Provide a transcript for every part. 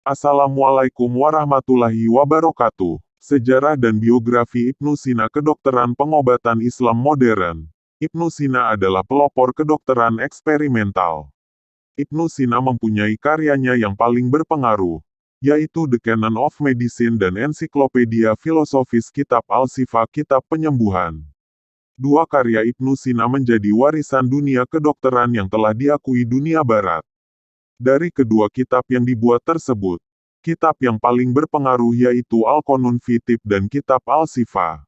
Assalamualaikum warahmatullahi wabarakatuh. Sejarah dan biografi Ibnu Sina. Kedokteran pengobatan Islam modern. Ibnu Sina adalah pelopor kedokteran eksperimental. Ibnu Sina mempunyai karyanya yang paling berpengaruh, yaitu The Canon of Medicine dan Ensiklopedia Filosofis Kitab Al-Sifa Kitab Penyembuhan. Dua karya Ibnu Sina menjadi warisan dunia kedokteran yang telah diakui dunia barat. Dari kedua kitab yang dibuat tersebut, kitab yang paling berpengaruh yaitu Al-Qanun fi Tibb dan Kitab Al-Sifa.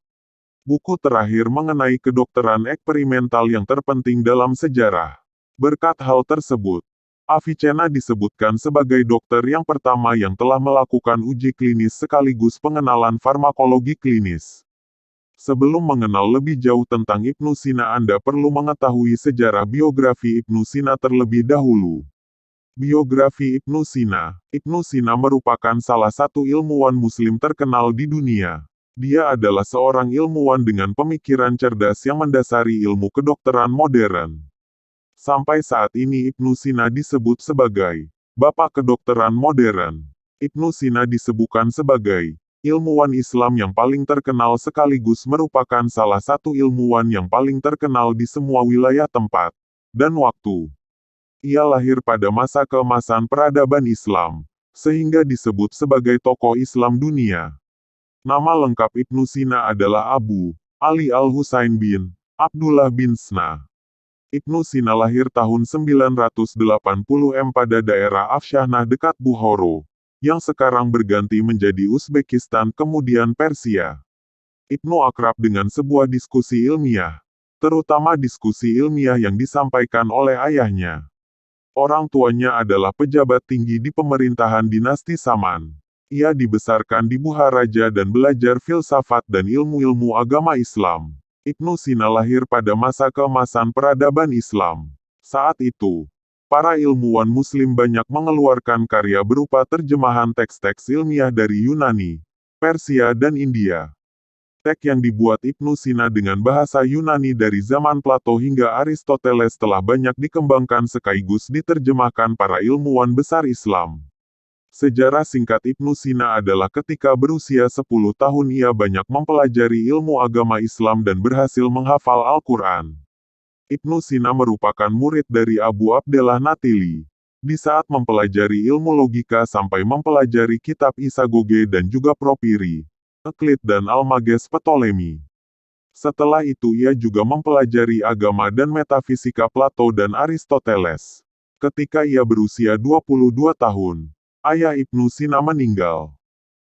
Buku terakhir mengenai kedokteran eksperimental yang terpenting dalam sejarah. Berkat hal tersebut, Avicenna disebutkan sebagai dokter yang pertama yang telah melakukan uji klinis sekaligus pengenalan farmakologi klinis. Sebelum mengenal lebih jauh tentang Ibnu Sina, Anda perlu mengetahui sejarah biografi Ibnu Sina terlebih dahulu. Biografi Ibnu Sina. Ibnu Sina merupakan salah satu ilmuwan muslim terkenal di dunia. Dia adalah seorang ilmuwan dengan pemikiran cerdas yang mendasari ilmu kedokteran modern. Sampai saat ini Ibnu Sina disebut sebagai Bapak Kedokteran Modern. Ibnu Sina disebutkan sebagai ilmuwan Islam yang paling terkenal sekaligus merupakan salah satu ilmuwan yang paling terkenal di semua wilayah tempat dan waktu. Ia lahir pada masa keemasan peradaban Islam, sehingga disebut sebagai tokoh Islam dunia. Nama lengkap Ibnu Sina adalah Abu Ali Al-Husain bin Abdullah bin Sina. Ibnu Sina lahir tahun 980 pada daerah Afshanah dekat Bukhara, yang sekarang berganti menjadi Uzbekistan kemudian Persia. Ibnu akrab dengan sebuah diskusi ilmiah, terutama diskusi ilmiah yang disampaikan oleh ayahnya. Orang tuanya adalah pejabat tinggi di pemerintahan dinasti Saman. Ia dibesarkan di Bukharaja dan belajar filsafat dan ilmu-ilmu agama Islam. Ibnu Sina lahir pada masa keemasan peradaban Islam. Saat itu, para ilmuwan Muslim banyak mengeluarkan karya berupa terjemahan teks-teks ilmiah dari Yunani, Persia dan India. Teks yang dibuat Ibnu Sina dengan bahasa Yunani dari zaman Plato hingga Aristoteles telah banyak dikembangkan sekaligus diterjemahkan para ilmuwan besar Islam. Sejarah singkat Ibnu Sina adalah ketika berusia 10 tahun ia banyak mempelajari ilmu agama Islam dan berhasil menghafal Al-Quran. Ibnu Sina merupakan murid dari Abu Abdillah Natili. Di saat mempelajari ilmu logika sampai mempelajari kitab Isagoge dan juga Propiri, Euclid dan Almages Ptolemy. Setelah itu ia juga mempelajari agama dan metafisika Plato dan Aristoteles. Ketika ia berusia 22 tahun, ayah Ibnu Sina meninggal.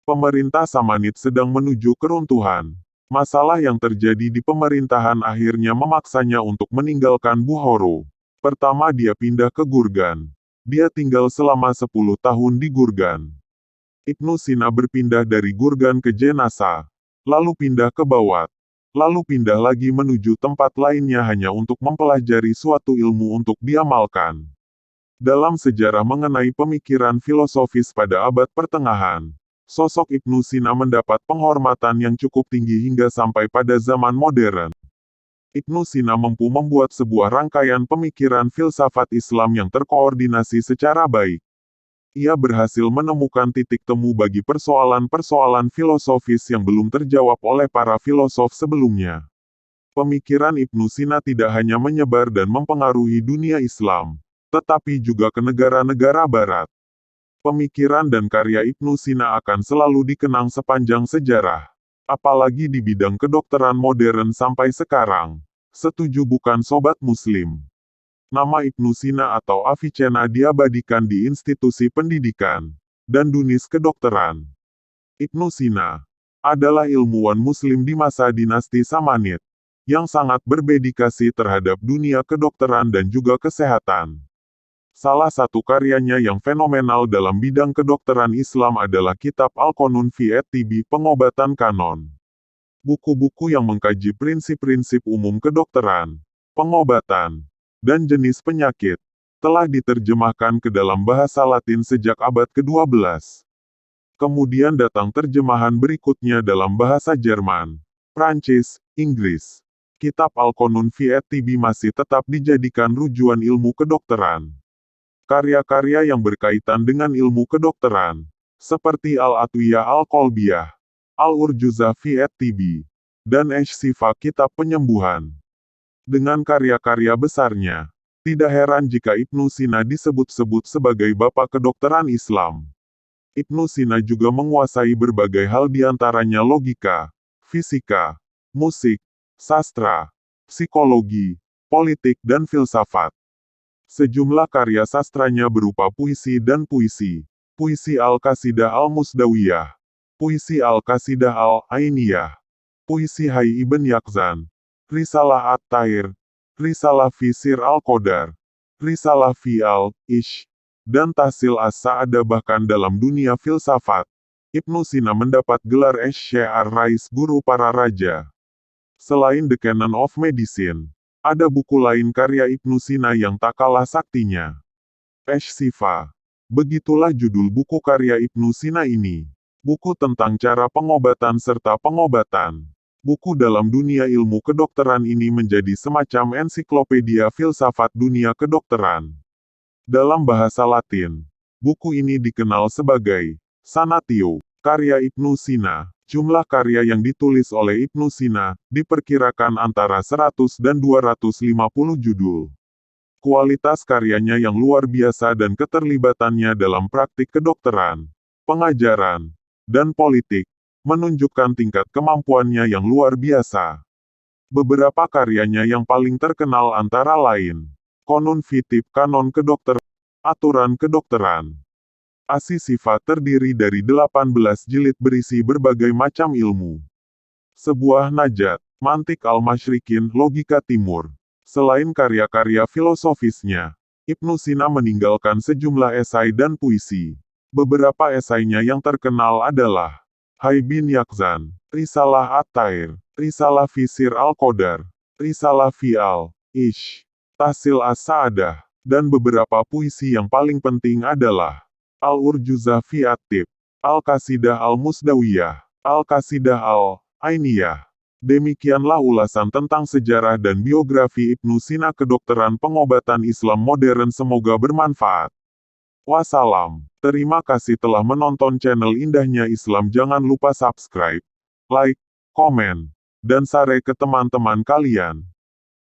Pemerintah Samanid sedang menuju keruntuhan. Masalah yang terjadi di pemerintahan akhirnya memaksanya untuk meninggalkan Bukhara. Pertama dia pindah ke Gurgan. Dia tinggal selama 10 tahun di Gurgan. Ibnu Sina berpindah dari Gurgan ke Jenasa, lalu pindah ke Bawat, lalu pindah lagi menuju tempat lainnya hanya untuk mempelajari suatu ilmu untuk diamalkan. Dalam sejarah mengenai pemikiran filosofis pada abad pertengahan, sosok Ibnu Sina mendapat penghormatan yang cukup tinggi hingga sampai pada zaman modern. Ibnu Sina mampu membuat sebuah rangkaian pemikiran filsafat Islam yang terkoordinasi secara baik. Ia berhasil menemukan titik temu bagi persoalan-persoalan filosofis yang belum terjawab oleh para filosof sebelumnya. Pemikiran Ibnu Sina tidak hanya menyebar dan mempengaruhi dunia Islam, tetapi juga ke negara-negara Barat. Pemikiran dan karya Ibnu Sina akan selalu dikenang sepanjang sejarah, apalagi di bidang kedokteran modern sampai sekarang. Setuju bukan Sobat Muslim? Nama Ibnu Sina atau Avicenna diabadikan di institusi pendidikan dan dunia kedokteran. Ibnu Sina adalah ilmuwan Muslim di masa dinasti Samanid, yang sangat berdedikasi terhadap dunia kedokteran dan juga kesehatan. Salah satu karyanya yang fenomenal dalam bidang kedokteran Islam adalah kitab Al-Qanun fi Tibb Pengobatan Kanon. Buku-buku yang mengkaji prinsip-prinsip umum kedokteran, pengobatan, dan jenis penyakit, telah diterjemahkan ke dalam bahasa Latin sejak abad ke-12. Kemudian datang terjemahan berikutnya dalam bahasa Jerman, Prancis, Inggris. Kitab Al-Qanun fi Tibb masih tetap dijadikan rujukan ilmu kedokteran. Karya-karya yang berkaitan dengan ilmu kedokteran, seperti Al-Atwiyah Al-Qalbiyah, Al-Urjuzah fi at-Tibi, dan Ash-Shifa Kitab Penyembuhan. Dengan karya-karya besarnya, tidak heran jika Ibnu Sina disebut-sebut sebagai bapak kedokteran Islam. Ibnu Sina juga menguasai berbagai hal di antaranya logika, fisika, musik, sastra, psikologi, politik dan filsafat. Sejumlah karya sastranya berupa puisi dan puisi, puisi Al-Qasidah Al-Musdawiyah, puisi Al-Qasidah Al-Ainiyah, puisi Hayy Ibn Yaqzan, Risalah At-Tahir, Risalah fi Sir Al-Qadar, Risalah fi Al-Ish, dan Tahsil As-Sa'adah. Bahkan dalam dunia filsafat, Ibnu Sina mendapat gelar Asy-Syair Rais, guru para raja. Selain The Canon of Medicine, ada buku lain karya Ibnu Sina yang tak kalah saktinya. Ash-Shifa. Begitulah judul buku karya Ibnu Sina ini. Buku tentang cara pengobatan serta pengobatan. Buku dalam dunia ilmu kedokteran ini menjadi semacam ensiklopedia filsafat dunia kedokteran. Dalam bahasa Latin, buku ini dikenal sebagai Sanatio, karya Ibnu Sina. Jumlah karya yang ditulis oleh Ibnu Sina diperkirakan antara 100 dan 250 judul. Kualitas karyanya yang luar biasa dan keterlibatannya dalam praktik kedokteran, pengajaran, dan politik menunjukkan tingkat kemampuannya yang luar biasa. Beberapa karyanya yang paling terkenal antara lain Konun Fitib, Kanon Kedokteran, Aturan Kedokteran. Ash-Shifa terdiri dari 18 jilid berisi berbagai macam ilmu. Sebuah Najat, Mantik Al-Masyrikin, Logika Timur. Selain karya-karya filosofisnya, Ibnu Sina meninggalkan sejumlah esai dan puisi. Beberapa esainya yang terkenal adalah Hayy Ibn Yaqzan, Risalah At-Tahir, Risalah fi Sir Al-Qadar, Risalah fi Al-Ish, Tahsil As-Sa'adah, dan beberapa puisi yang paling penting adalah Al-Urjuzah fi at-Tib, Al-Qasidah Al-Musdawiyah, Al-Qasidah Al-Ainiyah. Demikianlah ulasan tentang sejarah dan biografi Ibnu Sina kedokteran pengobatan Islam modern, semoga bermanfaat. Wassalam. Terima kasih telah menonton channel Indahnya Islam. Jangan lupa subscribe, like, komen, dan share ke teman-teman kalian.